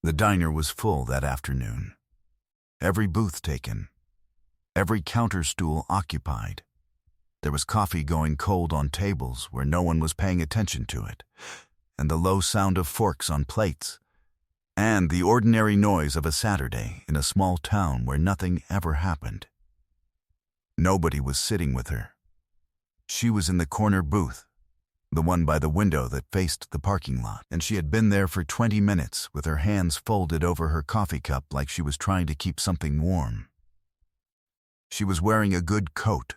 The diner was full that afternoon. Every booth taken, every counter stool occupied. There was coffee going cold on tables where no one was paying attention to it, and the low sound of forks on plates, and the ordinary noise of a Saturday in a small town where nothing ever happened. Nobody was sitting with her. She was in the corner booth, the one by the window that faced the parking lot, and she had been there for 20 minutes with her hands folded over her coffee cup like she was trying to keep something warm. She was wearing a good coat,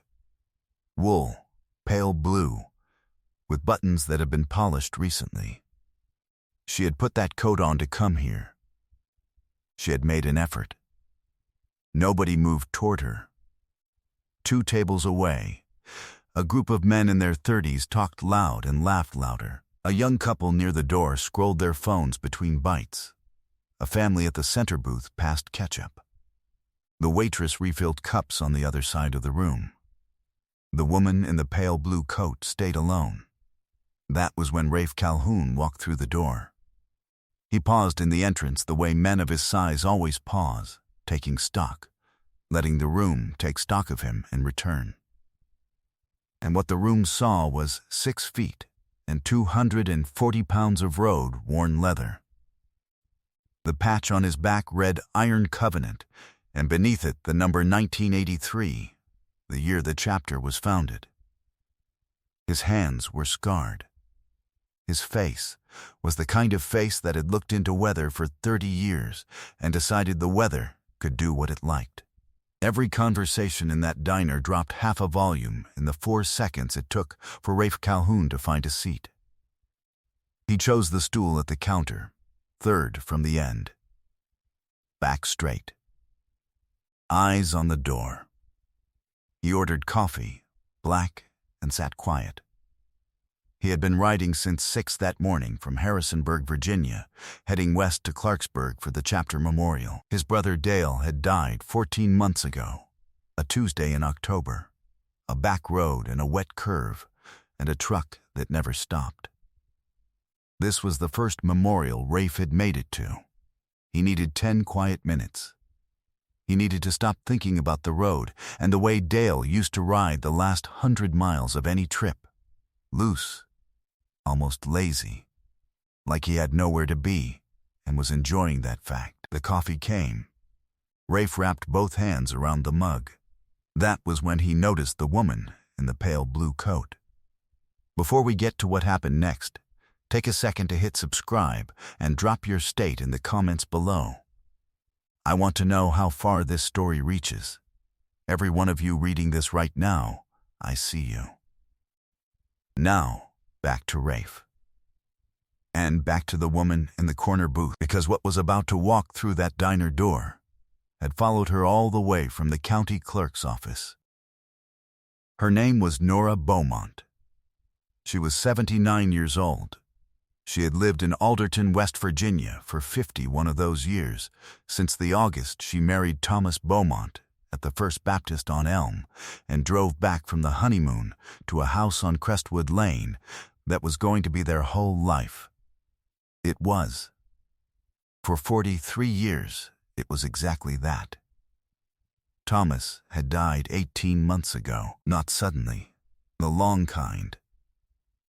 wool, pale blue, with buttons that had been polished recently. She had put that coat on to come here. She had made an effort. Nobody moved toward her. 2 tables away, a group of men in their 30s talked loud and laughed louder. A young couple near the door scrolled their phones between bites. A family at the center booth passed ketchup. The waitress refilled cups on the other side of the room. The woman in the pale blue coat stayed alone. That was when Rafe Calhoun walked through the door. He paused in the entrance the way men of his size always pause, taking stock, letting the room take stock of him in return. And what the room saw was 6 feet and 240 pounds of road-worn leather. The patch on his back read Iron Covenant, and beneath it the number 1983, the year the chapter was founded. His hands were scarred. His face was the kind of face that had looked into weather for 30 years and decided the weather could do what it liked. Every conversation in that diner dropped half a volume in the 4 seconds it took for Rafe Calhoun to find a seat. He chose the stool at the counter, third from the end. Back straight. Eyes on the door. He ordered coffee, black, and sat quiet. He had been riding since 6 that morning from Harrisonburg, Virginia, heading west to Clarksburg for the chapter memorial. His brother Dale had died 14 months ago, a Tuesday in October, a back road and a wet curve, and a truck that never stopped. This was the first memorial Rafe had made it to. He needed 10 quiet minutes. He needed to stop thinking about the road and the way Dale used to ride the last 100 miles of any trip, loose, almost lazy, like he had nowhere to be, and was enjoying that fact. The coffee came. Rafe wrapped both hands around the mug. That was when he noticed the woman in the pale blue coat. Before we get to what happened next, take a second to hit subscribe and drop your state in the comments below. I want to know how far this story reaches. Every one of you reading this right now, I see you. Now, back to Rafe. And back to the woman in the corner booth, because what was about to walk through that diner door had followed her all the way from the county clerk's office. Her name was Nora Beaumont. She was 79 years old. She had lived in Alderton, West Virginia for 51 of those years, since the August she married Thomas Beaumont at the First Baptist on Elm and drove back from the honeymoon to a house on Crestwood Lane that was going to be their whole life. It was. For 43 years, it was exactly that. Thomas had died 18 months ago, not suddenly, the long kind.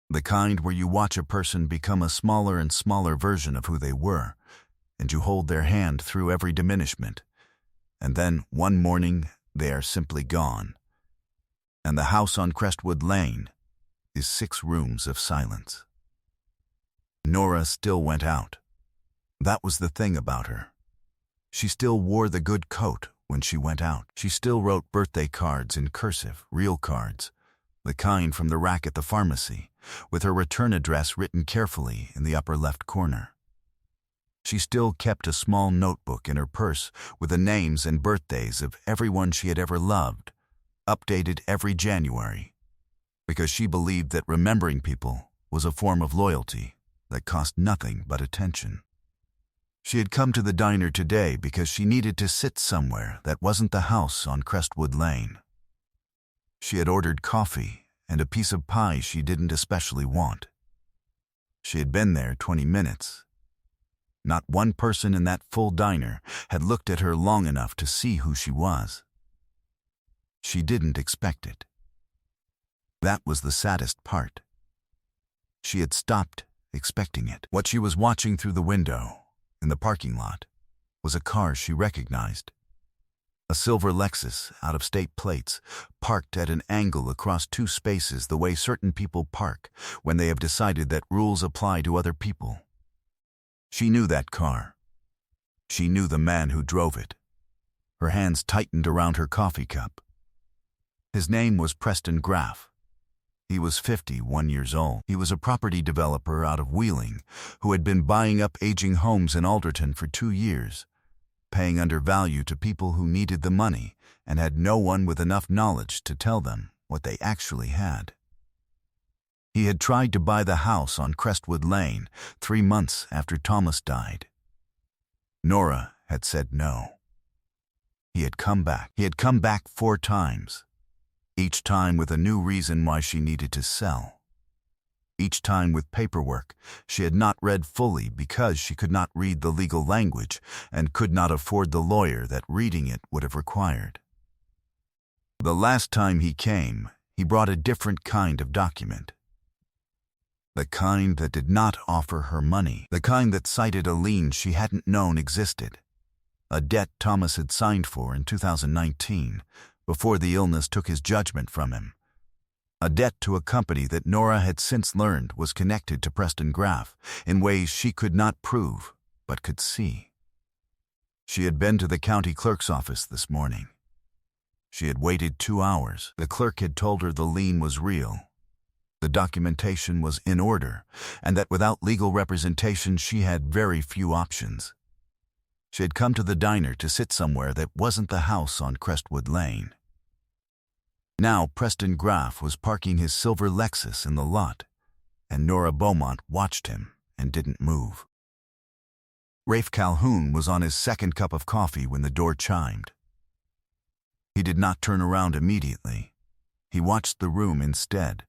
The kind where you watch a person become a smaller and smaller version of who they were, and you hold their hand through every diminishment, and then one morning they are simply gone. And the house on Crestwood Lane is 6 rooms of silence. Nora still went out. That was the thing about her. She still wore the good coat when she went out. She still wrote birthday cards in cursive, real cards, the kind from the rack at the pharmacy, with her return address written carefully in the upper left corner. She still kept a small notebook in her purse with the names and birthdays of everyone she had ever loved, updated every January, because she believed that remembering people was a form of loyalty that cost nothing but attention. She had come to the diner today because she needed to sit somewhere that wasn't the house on Crestwood Lane. She had ordered coffee and a piece of pie she didn't especially want. She had been there 20 minutes. Not one person in that full diner had looked at her long enough to see who she was. She didn't expect it. That was the saddest part. She had stopped expecting it. What she was watching through the window, in the parking lot, was a car she recognized. A silver Lexus, out-of-state plates, parked at an angle across two spaces the way certain people park when they have decided that rules apply to other people. She knew that car. She knew the man who drove it. Her hands tightened around her coffee cup. His name was Preston Graff. He was 51 years old. He was a property developer out of Wheeling who had been buying up aging homes in Alderton for 2 years, paying undervalue to people who needed the money and had no one with enough knowledge to tell them what they actually had. He had tried to buy the house on Crestwood Lane 3 months after Thomas died. Nora had said no. He had come back. He had come back 4 times, each time with a new reason why she needed to sell. Each time with paperwork she had not read fully because she could not read the legal language and could not afford the lawyer that reading it would have required. The last time he came, he brought a different kind of document. The kind that did not offer her money, the kind that cited a lien she hadn't known existed, a debt Thomas had signed for in 2019, before the illness took his judgment from him. A debt to a company that Nora had since learned was connected to Preston Graff in ways she could not prove, but could see. She had been to the county clerk's office this morning. She had waited 2 hours. The clerk had told her the lien was real. The documentation was in order, and that without legal representation she had very few options. She had come to the diner to sit somewhere that wasn't the house on Crestwood Lane. Now Preston Graff was parking his silver Lexus in the lot, and Nora Beaumont watched him and didn't move. Rafe Calhoun was on his second cup of coffee when the door chimed. He did not turn around immediately. He watched the room instead,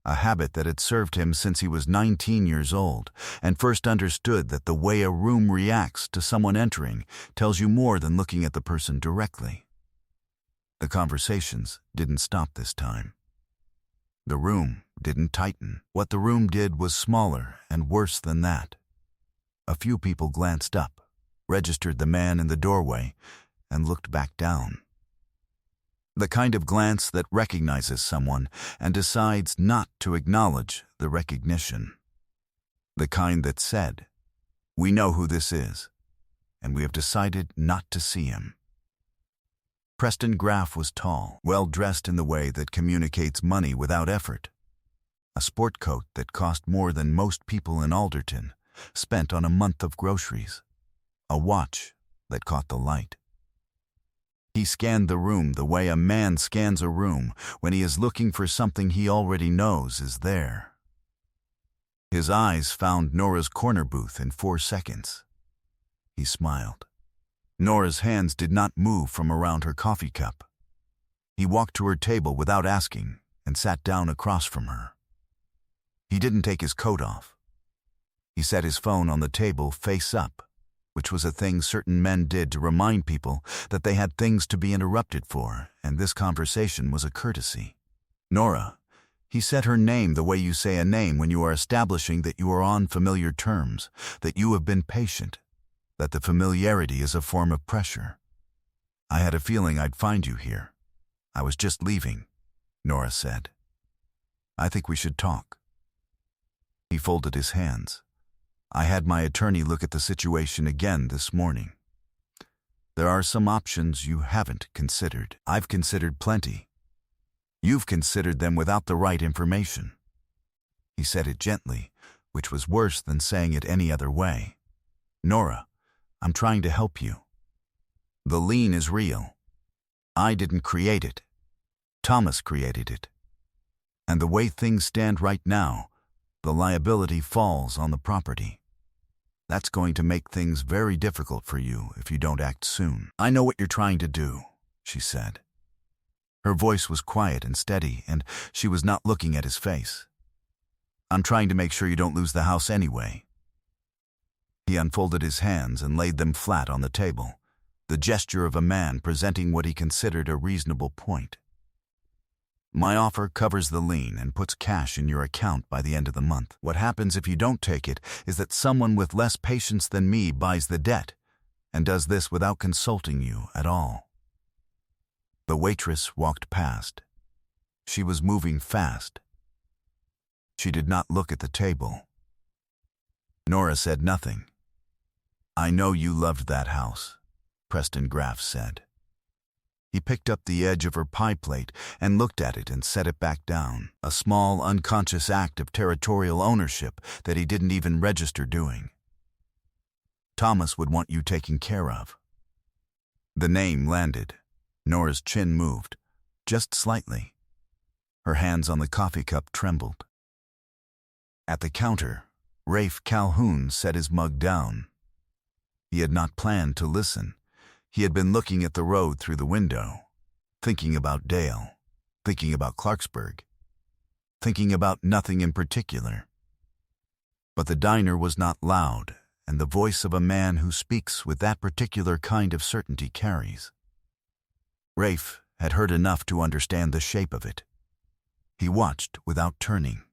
a habit that had served him since he was 19 years old, and first understood that the way a room reacts to someone entering tells you more than looking at the person directly. The conversations didn't stop this time. The room didn't tighten. What the room did was smaller and worse than that. A few people glanced up, registered the man in the doorway, and looked back down. The kind of glance that recognizes someone and decides not to acknowledge the recognition. The kind that said, "We know who this is, and we have decided not to see him." Preston Graff was tall, well-dressed in the way that communicates money without effort. A sport coat that cost more than most people in Alderton, spent on a month of groceries. A watch that caught the light. He scanned the room the way a man scans a room when he is looking for something he already knows is there. His eyes found Nora's corner booth in 4 seconds. He smiled. Nora's hands did not move from around her coffee cup. He walked to her table without asking and sat down across from her. He didn't take his coat off. He set his phone on the table face up, which was a thing certain men did to remind people that they had things to be interrupted for, and this conversation was a courtesy. "Nora," he said her name the way you say a name when you are establishing that you are on familiar terms, that you have been patient, that the familiarity is a form of pressure. "I had a feeling I'd find you here. I was just leaving," Nora said. "I think we should talk." He folded his hands. "I had my attorney look at the situation again this morning. There are some options you haven't considered. I've considered plenty. You've considered them without the right information." He said it gently, which was worse than saying it any other way. "Nora, I'm trying to help you. The lien is real. I didn't create it. Thomas created it. And the way things stand right now, the liability falls on the property. That's going to make things very difficult for you if you don't act soon." "I know what you're trying to do," she said. Her voice was quiet and steady, and she was not looking at his face. "I'm trying to make sure you don't lose the house anyway." He unfolded his hands and laid them flat on the table, the gesture of a man presenting what he considered a reasonable point. My offer covers the lien and puts cash in your account by the end of the month. What happens if you don't take it is that someone with less patience than me buys the debt, and does this without consulting you at all. The waitress walked past. She was moving fast. She did not look at the table. Nora said nothing. "I know you loved that house," Preston Graff said. He picked up the edge of her pie plate and looked at it and set it back down, a small, unconscious act of territorial ownership that he didn't even register doing. "Thomas would want you taken care of." The name landed. Nora's chin moved, just slightly. Her hands on the coffee cup trembled. At the counter, Rafe Calhoun set his mug down. He had not planned to listen. He had been looking at the road through the window, thinking about Dale, thinking about Clarksburg, thinking about nothing in particular. But the diner was not loud, and the voice of a man who speaks with that particular kind of certainty carries. Rafe had heard enough to understand the shape of it. He watched without turning.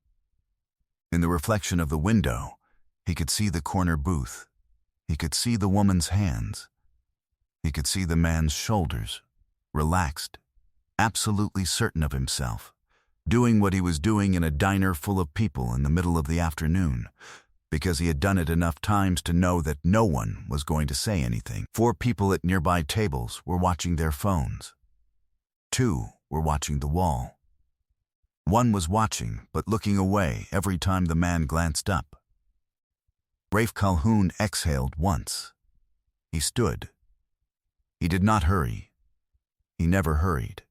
In the reflection of the window, he could see the corner booth. He could see the woman's hands. He could see the man's shoulders, relaxed, absolutely certain of himself, doing what he was doing in a diner full of people in the middle of the afternoon, because he had done it enough times to know that no one was going to say anything. 4 people at nearby tables were watching their phones. 2 were watching the wall. 1 was watching, but looking away every time the man glanced up. Rafe Calhoun exhaled once. He stood. He did not hurry. He never hurried.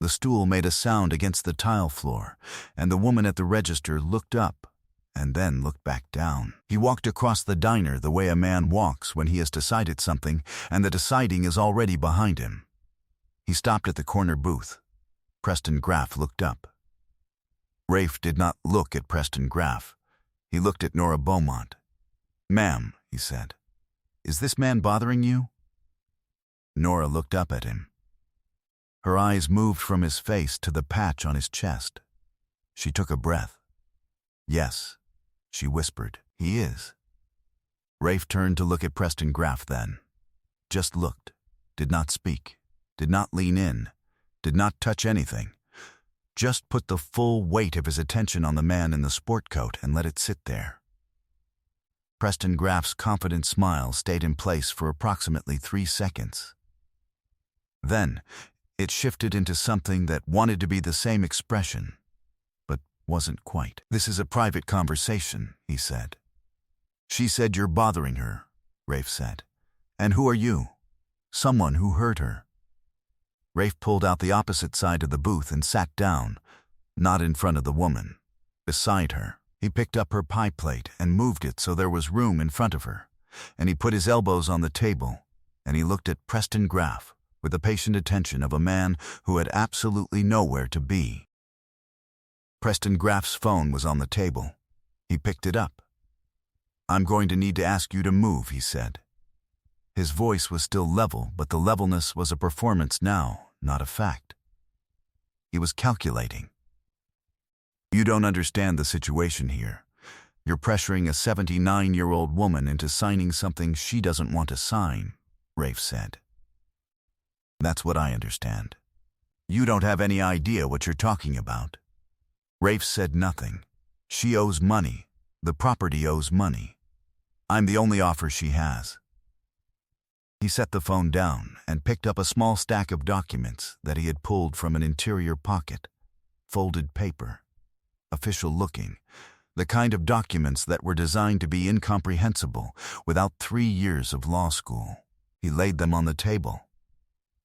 The stool made a sound against the tile floor, and the woman at the register looked up and then looked back down. He walked across the diner the way a man walks when he has decided something and the deciding is already behind him. He stopped at the corner booth. Preston Graff looked up. Rafe did not look at Preston Graff. He looked at Nora Beaumont. "Ma'am," he said, "is this man bothering you?" Nora looked up at him. Her eyes moved from his face to the patch on his chest. She took a breath. "Yes," she whispered, "he is." Rafe turned to look at Preston Graff then. Just looked, did not speak, did not lean in, did not touch anything. Just put the full weight of his attention on the man in the sport coat and let it sit there. Preston Graff's confident smile stayed in place for approximately 3 seconds. Then, it shifted into something that wanted to be the same expression, but wasn't quite. "This is a private conversation," he said. "She said you're bothering her," Rafe said. "And who are you?" "Someone who heard her." Rafe pulled out the opposite side of the booth and sat down, not in front of the woman, beside her. He picked up her pie plate and moved it so there was room in front of her, and he put his elbows on the table, and he looked at Preston Graff with the patient attention of a man who had absolutely nowhere to be. Preston Graff's phone was on the table. He picked it up. "I'm going to need to ask you to move," he said. His voice was still level, but the levelness was a performance now, not a fact. He was calculating. "You don't understand the situation here. You're pressuring a 79-year-old woman into signing something she doesn't want to sign," Rafe said. "That's what I understand. You don't have any idea what you're talking about." Rafe said nothing. "She owes money. The property owes money. I'm the only offer she has." He set the phone down and picked up a small stack of documents that he had pulled from an interior pocket. Folded paper. Official looking. The kind of documents that were designed to be incomprehensible without 3 years of law school. He laid them on the table.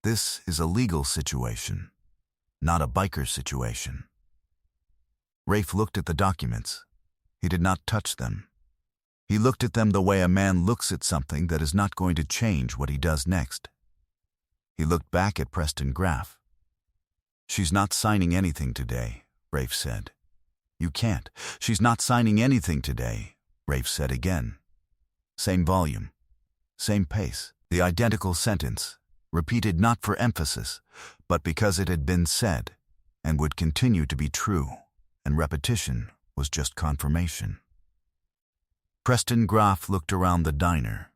"This is a legal situation, not a biker situation." Rafe looked at the documents. He did not touch them. He looked at them the way a man looks at something that is not going to change what he does next. He looked back at Preston Graff. "She's not signing anything today," Rafe said. "You can't. She's not signing anything today," Rafe said again. Same volume, same pace, the identical sentence, repeated not for emphasis, but because it had been said and would continue to be true, and repetition was just confirmation. Preston Graff looked around the diner.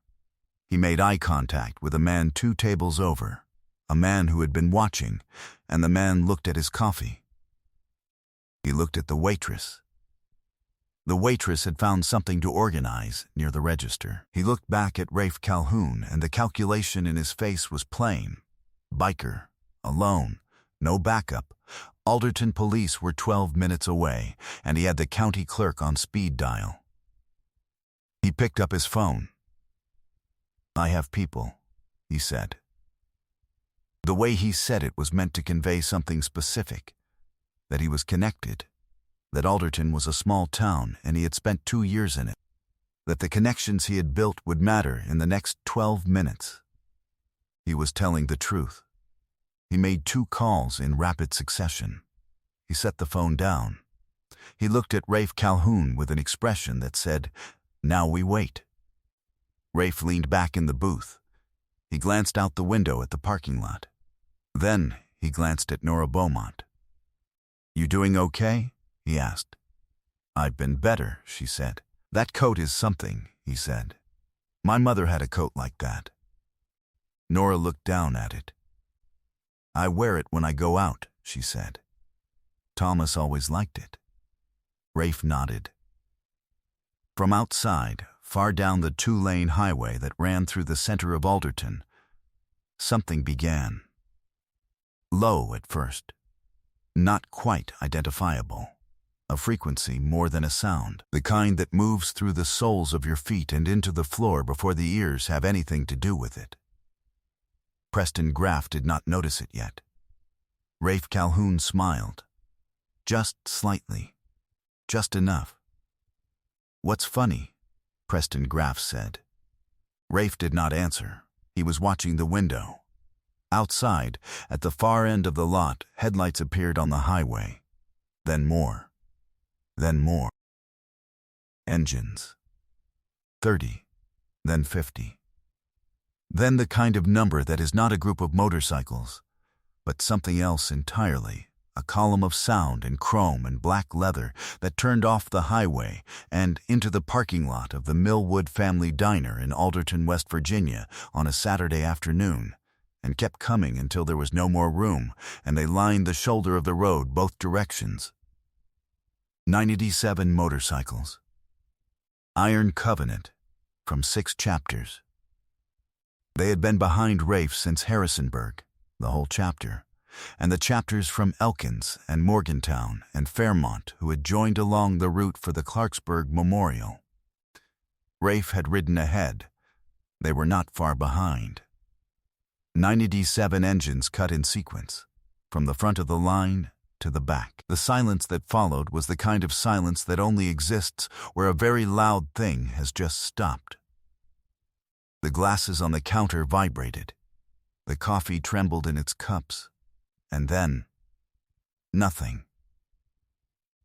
He made eye contact with a man 2 tables over, a man who had been watching, and the man looked at his coffee. He looked at the waitress. The waitress had found something to organize near the register. He looked back at Rafe Calhoun, and the calculation in his face was plain. Biker, alone, no backup. Alderton police were 12 minutes away, and he had the county clerk on speed dial. He picked up his phone. "I have people," he said. The way he said it was meant to convey something specific, that he was connected, that Alderton was a small town and he had spent 2 years in it, that the connections he had built would matter in the next 12 minutes. He was telling the truth. He made 2 calls in rapid succession. He set the phone down. He looked at Rafe Calhoun with an expression that said, "Now we wait." Rafe leaned back in the booth. He glanced out the window at the parking lot. Then he glanced at Nora Beaumont. "You doing okay?" he asked. "I've been better," she said. "That coat is something," he said. "My mother had a coat like that." Nora looked down at it. "I wear it when I go out," she said. "Thomas always liked it." Rafe nodded. From outside, far down the 2-lane highway that ran through the center of Alderton, something began. Low at first, not quite identifiable, a frequency more than a sound, the kind that moves through the soles of your feet and into the floor before the ears have anything to do with it. Preston Graff did not notice it yet. Rafe Calhoun smiled. Just slightly. Just enough. "What's funny?" Preston Graff said. Rafe did not answer. He was watching the window. Outside, at the far end of the lot, headlights appeared on the highway. Then more. Then more. Engines. 30. Then 50. Then the kind of number that is not a group of motorcycles, but something else entirely, a column of sound in chrome and black leather that turned off the highway and into the parking lot of the Millwood Family Diner in Alderton, West Virginia on a Saturday afternoon, and kept coming until there was no more room, and they lined the shoulder of the road both directions. 97 motorcycles. Iron Covenant, from 6 chapters. They had been behind Rafe since Harrisonburg, the whole chapter, and the chapters from Elkins and Morgantown and Fairmont who had joined along the route for the Clarksburg Memorial. Rafe had ridden ahead. They were not far behind. 97 engines cut in sequence, from the front of the line to the back. The silence that followed was the kind of silence that only exists where a very loud thing has just stopped. The glasses on the counter vibrated. The coffee trembled in its cups. And then, nothing.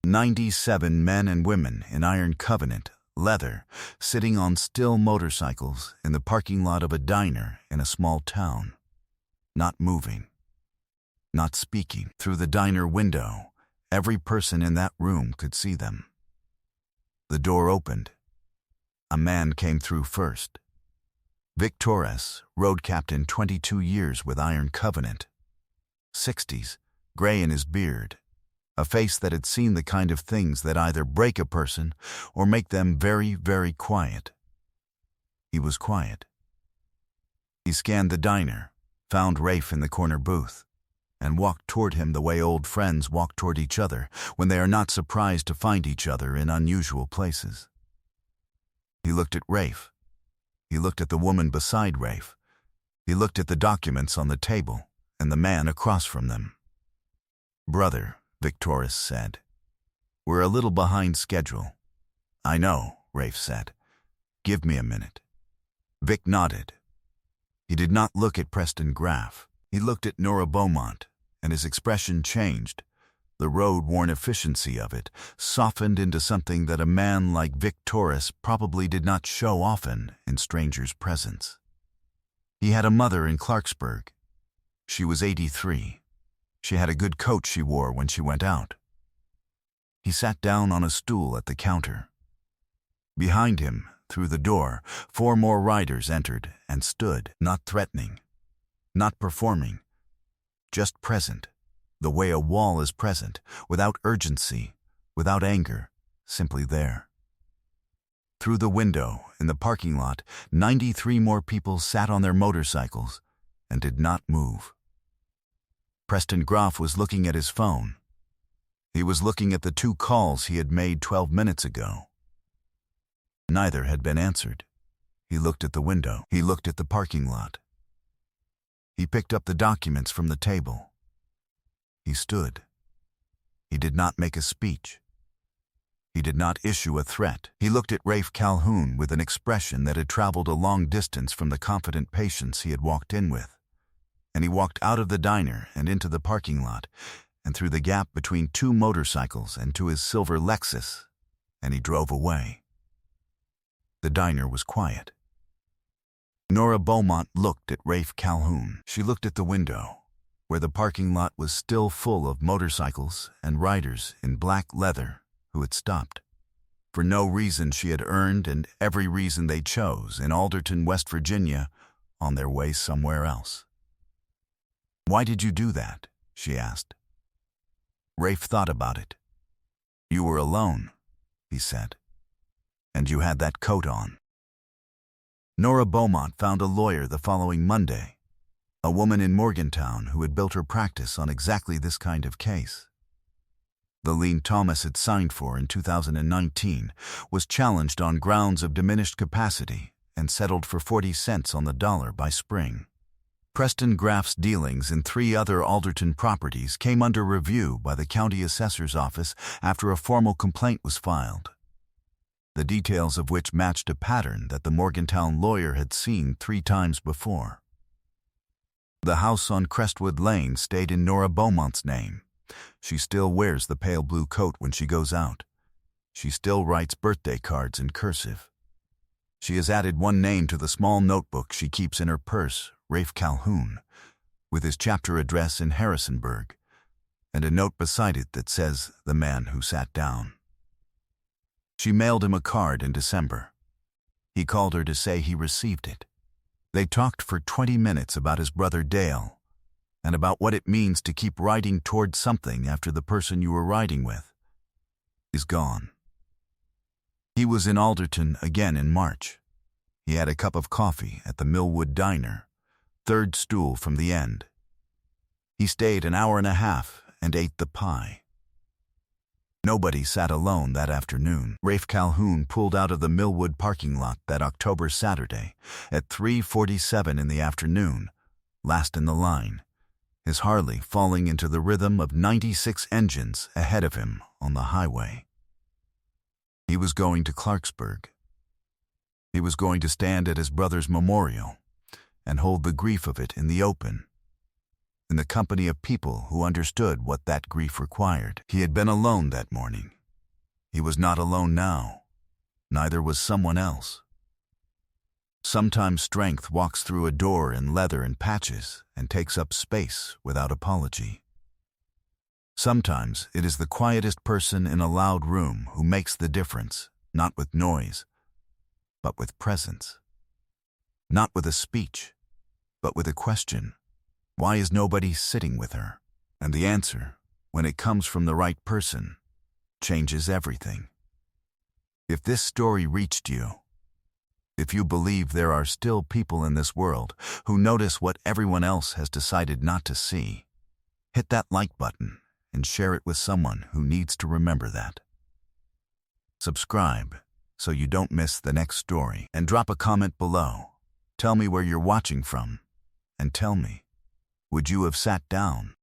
97 men and women in Iron Covenant, leather, sitting on still motorcycles in the parking lot of a diner in a small town. Not moving. Not speaking. Through the diner window, every person in that room could see them. The door opened. A man came through first. Vic Torres, road captain, 22 years with Iron Covenant. 60s, gray in his beard, a face that had seen the kind of things that either break a person or make them very, very quiet. He was quiet. He scanned the diner, found Rafe in the corner booth, and walked toward him the way old friends walk toward each other when they are not surprised to find each other in unusual places. He looked at Rafe. He looked at the woman beside Rafe. He looked at the documents on the table and the man across from them. "Brother," Vic Torres said, "we're a little behind schedule." "I know," Rafe said. "Give me a minute." Vic nodded. He did not look at Preston Graff. He looked at Nora Beaumont, and his expression changed. The road-worn efficiency of it softened into something that a man like Vic Torres probably did not show often in strangers' presence. He had a mother in Clarksburg. She was 83. She had a good coat she wore when she went out. He sat down on a stool at the counter. Behind him, through the door, 4 more riders entered and stood, not threatening, not performing, just present, the way a wall is present, without urgency, without anger, simply there. Through the window, in the parking lot, 93 more people sat on their motorcycles and did not move. Preston Groff was looking at his phone. He was looking at the 2 calls he had made 12 minutes ago. Neither had been answered. He looked at the window. He looked at the parking lot. He picked up the documents from the table. He stood. He did not make a speech. He did not issue a threat. He looked at Rafe Calhoun with an expression that had traveled a long distance from the confident patience he had walked in with. And he walked out of the diner and into the parking lot, and through the gap between 2 motorcycles and to his silver Lexus, and he drove away. The diner was quiet. Nora Beaumont looked at Rafe Calhoun. She looked at the window, where the parking lot was still full of motorcycles and riders in black leather who had stopped. For no reason she had earned and every reason they chose in Alderton, West Virginia, on their way somewhere else. "Why did you do that?" she asked. Rafe thought about it. "You were alone," he said. "And you had that coat on." Nora Beaumont found a lawyer the following Monday, a woman in Morgantown who had built her practice on exactly this kind of case. The lien Thomas had signed for in 2019 was challenged on grounds of diminished capacity and settled for 40 cents on the dollar by spring. Preston Graff's dealings in 3 other Alderton properties came under review by the county assessor's office after a formal complaint was filed, the details of which matched a pattern that the Morgantown lawyer had seen 3 times before. The house on Crestwood Lane stayed in Nora Beaumont's name. She still wears the pale blue coat when she goes out. She still writes birthday cards in cursive. She has added 1 name to the small notebook she keeps in her purse, Rafe Calhoun, with his chapter address in Harrisonburg, and a note beside it that says, "The man who sat down." She mailed him a card in December. He called her to say he received it. They talked for 20 minutes about his brother Dale, and about what it means to keep riding toward something after the person you were riding with is gone. He was in Alderton again in March. He had a cup of coffee at the Millwood Diner, 3rd stool from the end. He stayed an hour and a half and ate the pie. Nobody sat alone that afternoon. Rafe Calhoun pulled out of the Millwood parking lot that October Saturday at 3:47 in the afternoon, last in the line, his Harley falling into the rhythm of 96 engines ahead of him on the highway. He was going to Clarksburg. He was going to stand at his brother's memorial and hold the grief of it in the open, in the company of people who understood what that grief required. He had been alone that morning. He was not alone now. Neither was someone else. Sometimes strength walks through a door in leather and patches and takes up space without apology. Sometimes it is the quietest person in a loud room who makes the difference, not with noise, but with presence. Not with a speech, but with a question. Why is nobody sitting with her? And the answer, when it comes from the right person, changes everything. If this story reached you, if you believe there are still people in this world who notice what everyone else has decided not to see, hit that like button and share it with someone who needs to remember that. Subscribe so you don't miss the next story, and drop a comment below. Tell me where you're watching from, and tell me, would you have sat down?